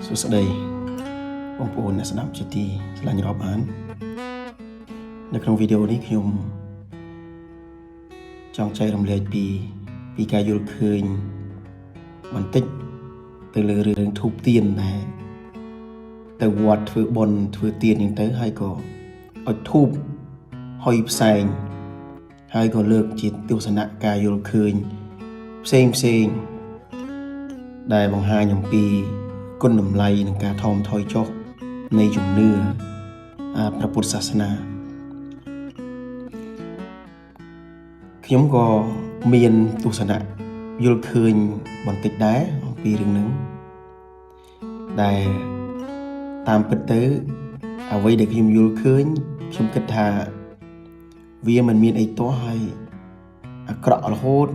សួស្តីបងប្អូនអ្នកស្ដាប់ជាទីស្រឡាញ់រាប់អាននៅក្នុងវីដេអូនេះខ្ញុំចង់ចែករំលែកពីការយល់ឃើញបន្តិចទៅលើរឿងធូបទៀនដែរទៅវត្តធ្វើបុណ្យធ្វើទៀនយ៉ាងទៅហើយក៏អុជធូបហុយផ្សែងហើយក៏លើកជាទស្សនៈការយល់ឃើញផ្សេងដែលបង្ហាញអំពីគុណតម្លៃនិងការថមថយចុះនៃជំនឿព្រះពុទ្ធសាសនាខ្ញុំក៏មានទស្សនៈយល់ឃើញបន្តិចដែរអំពីរឿងហ្នឹងដែលតាមពិតទៅអ្វីដែលខ្ញុំយល់ឃើញខ្ញុំគិតថាវាមិនមានអីទាស់ហើយអាក្រក់រហូត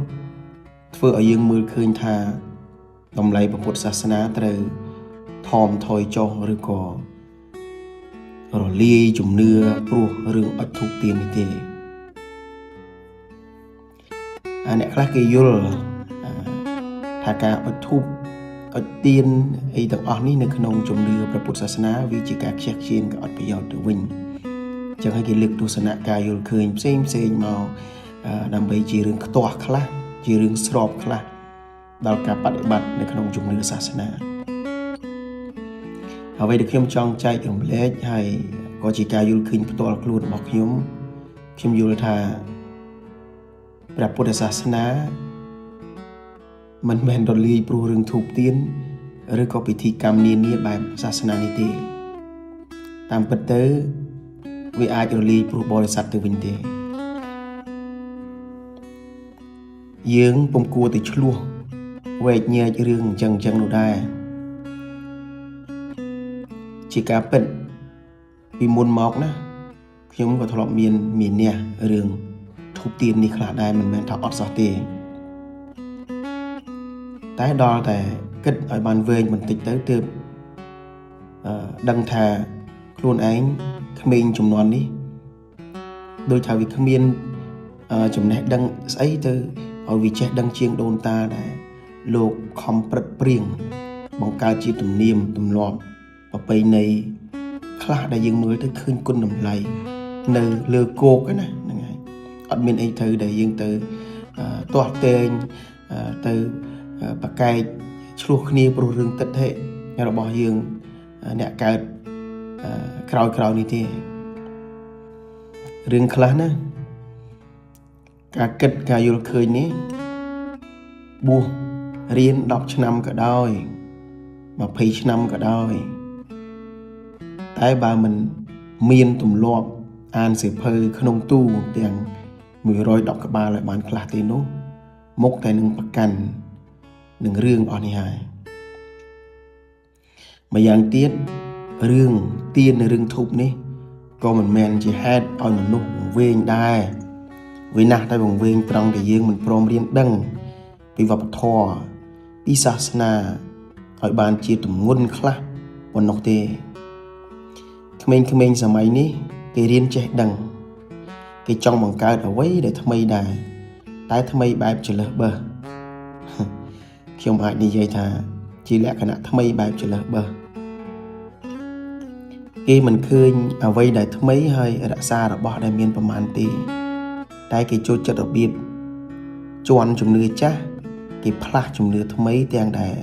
ធ្វើឲ្យយើងមើលឃើញថាតម្លៃព្រះពុទ្ធសាសនាត្រូវថមថយចុះឬក៏រលាយជំនឿព្រោះរឿងអុជធូបទៀននេះទេអ្នកខ្លះគេយល់ថាការអុជធូបអុជទៀនអីទាំងអស់នេះនៅក្នុងជំនឿព្រះពុទ្ធសាសនាវាជាការខ្ជះខ្ជាយក៏អត់ប្រយោជន៍ទៅវិញអញ្ចឹងហើយគេលើកទស្សនៈការយល់ឃើញផ្សេងមកដើម្បីជារឿងខ្ទាស់ខ្លះជារឿងស្របខ្លះដល់ការបដិបត្តិនៅក្នុងជំនឿសាសនាអ្វីដែលខ្ញុំចង់ចែករំលែកហើយក៏ជាការយល់ឃើញផ្ទាល់ខ្លួនរបស់ខ្ញុំយល់ថាព្រះពុទ្ធសាសនាមិនមែនរលាយព្រោះរឿងធូបទៀនឬក៏ពិធីកម្មនានាបែបសាសនានេះទេតាមពិតទៅវាអាចរលាយព្រោះបរិស័ទទៅវិញទេយើងពុំគួរទៅឆ្លោះវែកញែករឿងអញ្ចឹងនោះដែរជាការពិតពីមុនមកណាខ្ញុំក៏ធ្លាប់មានអ្នករឿងធូបទៀននេះខ្លះដែរមិនមែនថាអត់សោះទេតែដល់តែគិតឲ្យបានវែងបន្តិចទៅទើបដឹងថាខ្លួនឯងក្មេងជំនាន់នេះដូចថាវាគ្មានចំណេះដឹងស្អីទៅឲ្យវាចេះដឹងជាងដូនតាដែរលោកខំព្រឹកព្រៀងបង្កើតជាទំនៀមទម្លាប់ប្រពៃណីខ្លះដែលយើងមើលទៅឃើញគុណតម្លៃនៅលើគោកណាហ្នឹងហើយអត់មានអីទៅដែលយើងទៅទាស់តែងទៅប្រកែកឆ្លោះគ្នាព្រោះរឿងទិដ្ឋិរបស់យើងអ្នកកើតក្រោយនេះទេរឿងខ្លះណាការគិតការយល់ឃើញនេះបួសរៀន10ឆ្នាំក៏ដោយ20ឆ្នាំក៏ដោយតែបើមិនមានទម្លាប់អានសៀវភៅក្នុងទូទាំង110ក្បាលឲ្យបានខ្លះទេនោះមុខតែនឹងប្រកាន់នឹងរឿងអស់នេះហើយម្យ៉ាងទៀតរឿងទៀននិងរឿងធូបនេះក៏មិនមែនជាហេតុឲ្យមនុស្សវង្វេងដែរវាណាស់តែវង្វេងត្រង់ដែលយើងមិនព្រមរៀនដឹងពីវប្បធម៌ពីសាសនាឲ្យបានជាទម្ងន់ខ្លះប៉ុណ្ណោះទេក្មេងៗសម័យនេះគេរៀនចេះដឹងគេចង់បង្កើតអ្វីដែលថ្មីដែរតែថ្មីបែបចលឹះបឺសខ្ញុំអាចនិយាយថាជាលក្ខណៈថ្មីបែបចលឹះបឺសគេមិនឃើញអ្វីដែលថ្មីហើយរក្សារបស់ដែលមានប្រមាណទេតែគេចូលចិត្តរបៀបជន់ជំនឿចាស់គេផ្លាស់ជំនឿថ្មីទាំងដែល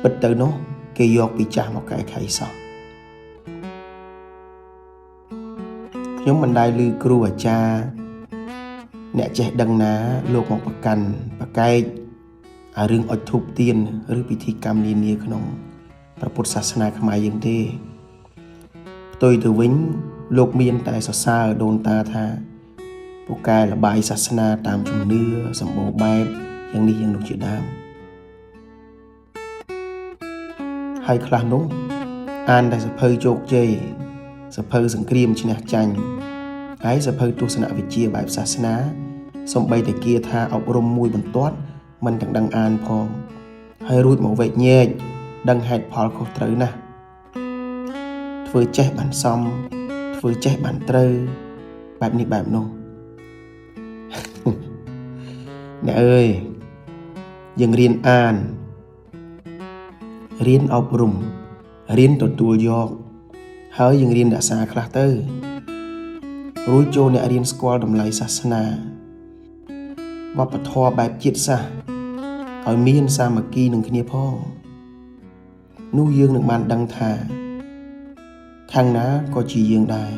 ពិតទៅនោះគេយកពីចាស់មកកែខៃសោះខ្ញុំមិនដែលឮគ្រូអាចារ្យអ្នកចេះដឹងណាលោកមកប្រកាន់ប្រកែករឿងអុជធូបទៀនឬពិធីកម្មនានាក្នុងព្រះពុទ្ធសាសនាខ្មែរយើងទេផ្ទុយទៅវិញលោកមានតែសរសើរដូនតាថាពូកែលបាយសាសនាតាមជំនឿសម្បូរបែបយ៉ាងនេះយ៉ាងនោះជាដើមហើយខ្លះនោះអានតែសភៅជោគជ័យសភៅសង្គ្រាមឈ្នះចាញ់ហើយសភៅទស្សនវិជ្ជាបែបសាសនាសំបីតែគាថាអប់រំមួយបន្ទាត់មិនទាំងដឹងអានផងហើយរួចមកវែកញែកដឹងហេតុផលខុសត្រូវណាស់ធ្វើចេះបានសមធ្វើចេះបានត្រូវបែបនេះបែបនោះអ្នកអើយយើងរៀនអានរៀនអប់រំ រៀនទទួលយកហើយយើងរៀនរក្សាខ្លះទៅរួចចូលអ្នករៀនស្គាល់តម្លៃសាសនាវប្បធម៌បែបជាតិសាសន៍ឲ្យមានសាមគ្គីនឹងគ្នាផងនោះយើងនឹងបានដឹងថាខាងណាក៏ជាយើងដែរ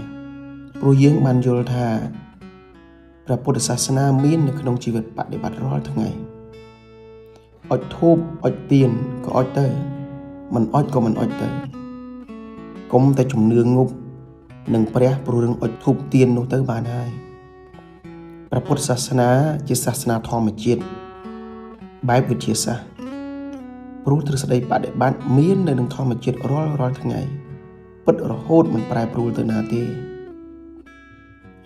ព្រោះយើងបានយល់ថាព្រះពុទ្ធសាសនាមាននៅក្នុងជីវិតបដិបត្តិរាល់ថ្ងៃអុជធូបអុជទៀនក៏អុជទៅមិនអុជក៏មិនអុជទៅកុំតែជំនឿងប់នឹងព្រះព្រោះរឿងអុជធូបទៀននោះទៅបានហើយព្រះពុទ្ធសាសនាជាសាសនាធម្មជាតិបែបវិទ្យាសាស្ត្រព្រោះទ្រឹស្ដីបដិបត្តិមាននៅក្នុងធម្មជាតិរាល់ថ្ងៃពិតរហូតមិនប្រែប្រួលទៅណាទេ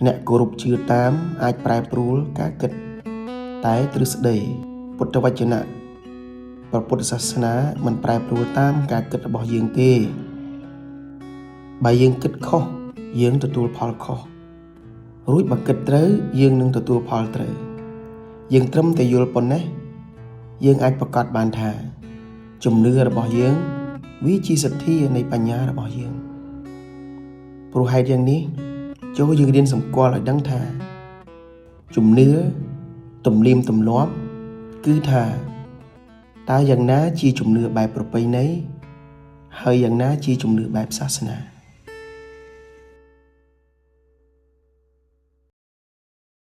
អ្នកគោរពជឿតាមអាចប្រែប្រួលការគិតតែទ្រឹស្ដីពុទ្ធវចនៈព្រះពុទ្ធសាសនាមិនប្រែប្រួលតាមការគិតរបស់យើងទេបើយើងគិតខុសយើងទទួលផលខុសរួចបើគិតត្រូវយើងនឹងទទួលផលត្រូវយើងត្រឹមតែយល់ប៉ុណ្ណេះយើងអាចប្រកាសបានថាជំនឿរបស់យើងវាជាសទ្ធានៃបញ្ញារបស់យើងព្រោះហេតុយ៉ាងនេះចូលយើងរៀនសម្គាល់ឲ្យដឹងថាជំនឿទំនៀមទម្លាប់គឺថាតើយ៉ាងណាជាជំនឿបែបប្រពៃណីហើយយ៉ាងណាជាជំនឿបែបសាសនា